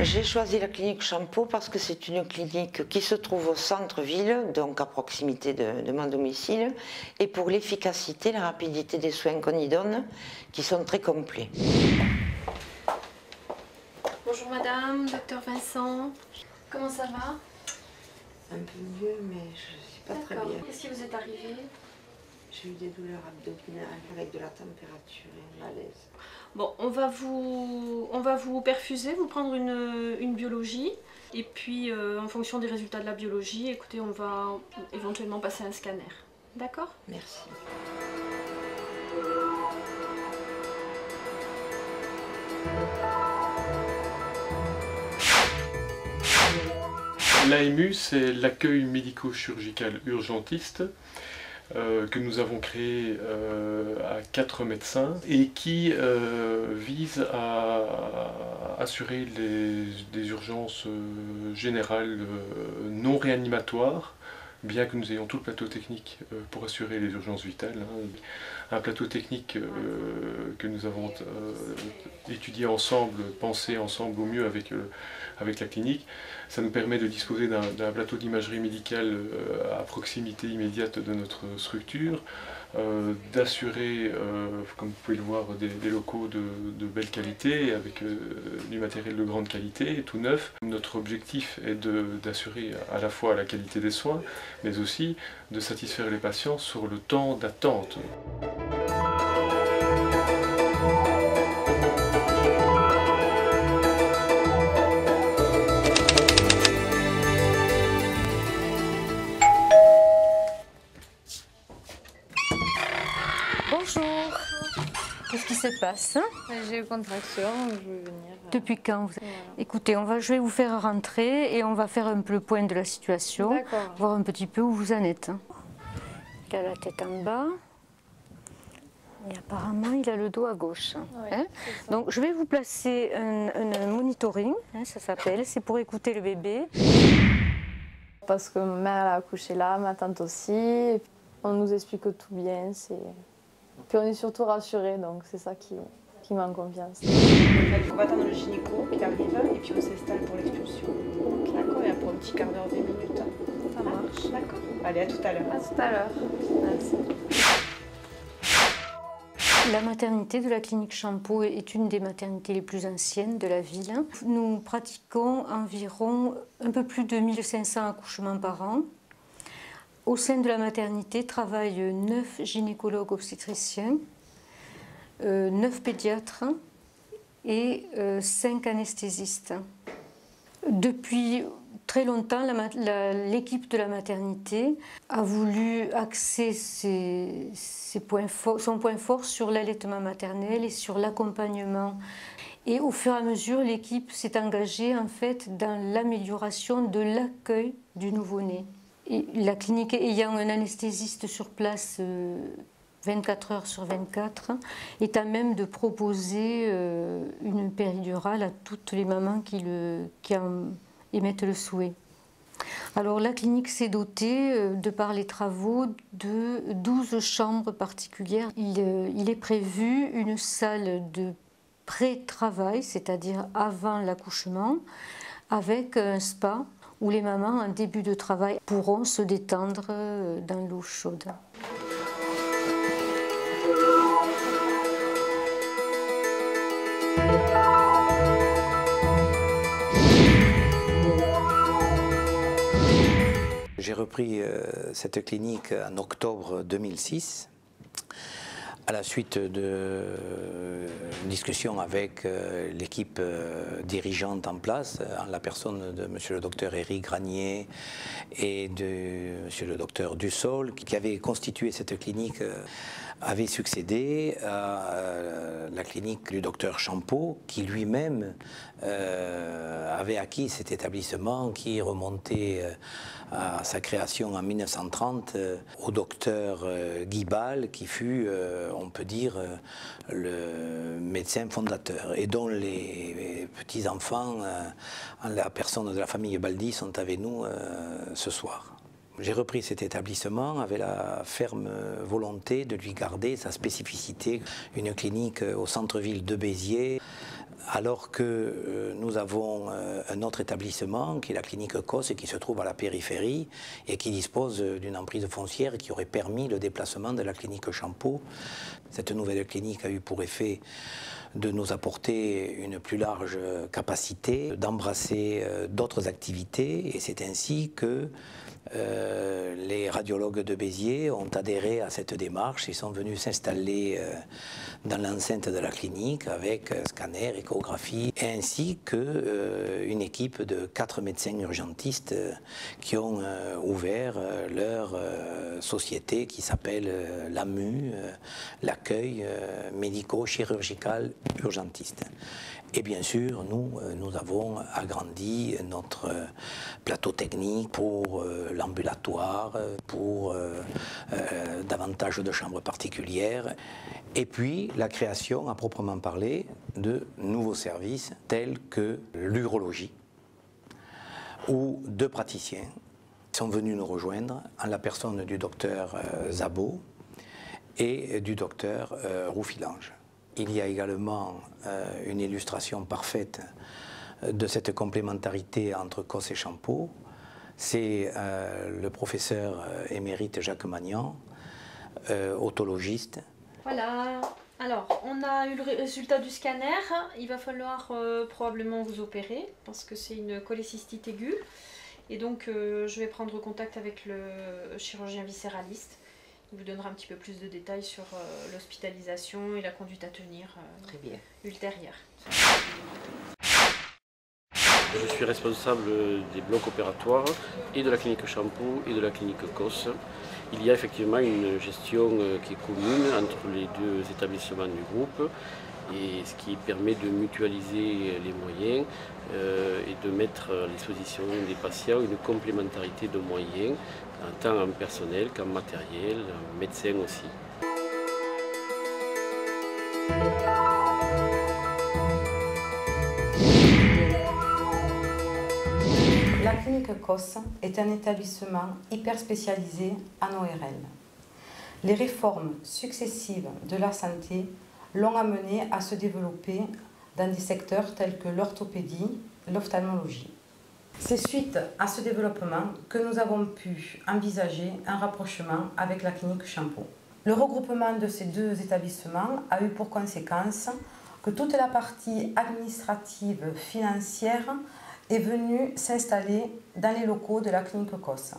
J'ai choisi la clinique Champeau parce que c'est une clinique qui se trouve au centre-ville, donc à proximité de mon domicile, et pour l'efficacité, la rapidité des soins qu'on y donne, qui sont très complets. Bonjour madame, docteur Vincent. Comment ça va? Un peu mieux, mais je ne suis pas très bien. Qu'est-ce qui vous est arrivé? J'ai eu des douleurs abdominales avec de la température et un malaise. Bon, on va vous perfuser, vous prendre une biologie. Et puis, en fonction des résultats de la biologie, écoutez, on va éventuellement passer un scanner. D'accord? Merci. L'AMU, c'est l'accueil médico-chirurgical urgentiste que nous avons créé à 4 médecins et qui vise à assurer des urgences générales non réanimatoires, bien que nous ayons tout le plateau technique pour assurer les urgences vitales. Un plateau technique que nous avons étudié ensemble, pensé ensemble au mieux avec la clinique. Ça nous permet de disposer d'un plateau d'imagerie médicale à proximité immédiate de notre structure, d'assurer, comme vous pouvez le voir, des locaux de belle qualité, avec du matériel de grande qualité, tout neuf. Notre objectif est d'assurer à la fois la qualité des soins, mais aussi de satisfaire les patients sur le temps d'attente. Bonjour. Qu'est-ce qui se passe? J'ai une contraction, je veux venir. Depuis quand? Voilà. Écoutez, je vais vous faire rentrer et on va faire un peu le point de la situation, voir un petit peu où vous en êtes. Il a la tête en bas et apparemment il a le dos à gauche. Oui, Hein? Donc je vais vous placer un monitoring, hein, ça s'appelle, c'est pour écouter le bébé. Parce que ma mère elle a accouché là, ma tante aussi. Et puis on nous explique tout bien. Puis on est surtout rassurés, donc c'est ça qui met en confiance. On va attendre le gynéco qui arrive et puis on s'installe pour l'expulsion. D'accord, et pour un petit quart d'heure, 20 minutes. Ça marche. D'accord. Allez, à tout à l'heure. À tout à l'heure. Merci. La maternité de la clinique Champeau est une des maternités les plus anciennes de la ville. Nous pratiquons environ un peu plus de 1500 accouchements par an. Au sein de la maternité travaillent 9 gynécologues obstétriciens, 9 pédiatres et 5 anesthésistes. Depuis très longtemps, l'équipe de la maternité a voulu axer son point fort sur l'allaitement maternel et sur l'accompagnement. Et au fur et à mesure, l'équipe s'est engagée en fait dans l'amélioration de l'accueil du nouveau-né. Et la clinique ayant un anesthésiste sur place 24 heures sur 24, est à même de proposer une péridurale à toutes les mamans qui en émettent le souhait. Alors la clinique s'est dotée, de par les travaux, de 12 chambres particulières. Il est prévu une salle de pré-travail, c'est-à-dire avant l'accouchement, avec un spa où les mamans, en début de travail, pourront se détendre dans l'eau chaude. J'ai repris cette clinique en octobre 2006. À la suite de discussions avec l'équipe dirigeante en place, en la personne de M. le docteur Éric Granier et de M. le docteur Dussol, qui avait constitué cette clinique, avait succédé à la clinique du docteur Champeau, qui lui-même avait acquis cet établissement qui remontait à sa création en 1930 au docteur Guy Bal, qui fut, on peut dire, le médecin fondateur et dont les petits-enfants, en la personne de la famille Baldi, sont avec nous ce soir. J'ai repris cet établissement avec la ferme volonté de lui garder sa spécificité, une clinique au centre-ville de Béziers, alors que nous avons un autre établissement qui est la clinique COS, qui se trouve à la périphérie et qui dispose d'une emprise foncière qui aurait permis le déplacement de la clinique Champeau. Cette nouvelle clinique a eu pour effet de nous apporter une plus large capacité, d'embrasser d'autres activités, et c'est ainsi que les radiologues de Béziers ont adhéré à cette démarche et sont venus s'installer dans l'enceinte de la clinique avec scanner, échographie, ainsi qu'une équipe de 4 médecins urgentistes qui ont ouvert leur société qui s'appelle l'AMU, l'accueil médico-chirurgical urgentiste. Et bien sûr, nous avons agrandi notre plateau technique pour l'ambulatoire, pour davantage de chambres particulières, et puis la création, à proprement parler, de nouveaux services tels que l'urologie, où 2 praticiens sont venus nous rejoindre en la personne du docteur Zabot et du docteur Roufilange. Il y a également une illustration parfaite de cette complémentarité entre COS et Champeau. C'est le professeur émérite Jacques Magnan, otologiste. Voilà, alors on a eu le résultat du scanner. Il va falloir probablement vous opérer parce que c'est une cholécystite aiguë. Et donc je vais prendre contact avec le chirurgien viscéraliste. Il vous donnera un petit peu plus de détails sur l'hospitalisation et la conduite à tenir ultérieure. Je suis responsable des blocs opératoires et de la clinique Champeau et de la clinique COS. Il y a effectivement une gestion qui est commune entre les 2 établissements du groupe, et ce qui permet de mutualiser les moyens et de mettre à disposition des patients une complémentarité de moyens, tant en personnel qu'en matériel, en médecin aussi. La clinique COS est un établissement hyper spécialisé en ORL. Les réformes successives de la santé l'ont amené à se développer dans des secteurs tels que l'orthopédie, l'ophtalmologie. C'est suite à ce développement que nous avons pu envisager un rapprochement avec la clinique Champeau. Le regroupement de ces 2 établissements a eu pour conséquence que toute la partie administrative financière est venue s'installer dans les locaux de la clinique COS.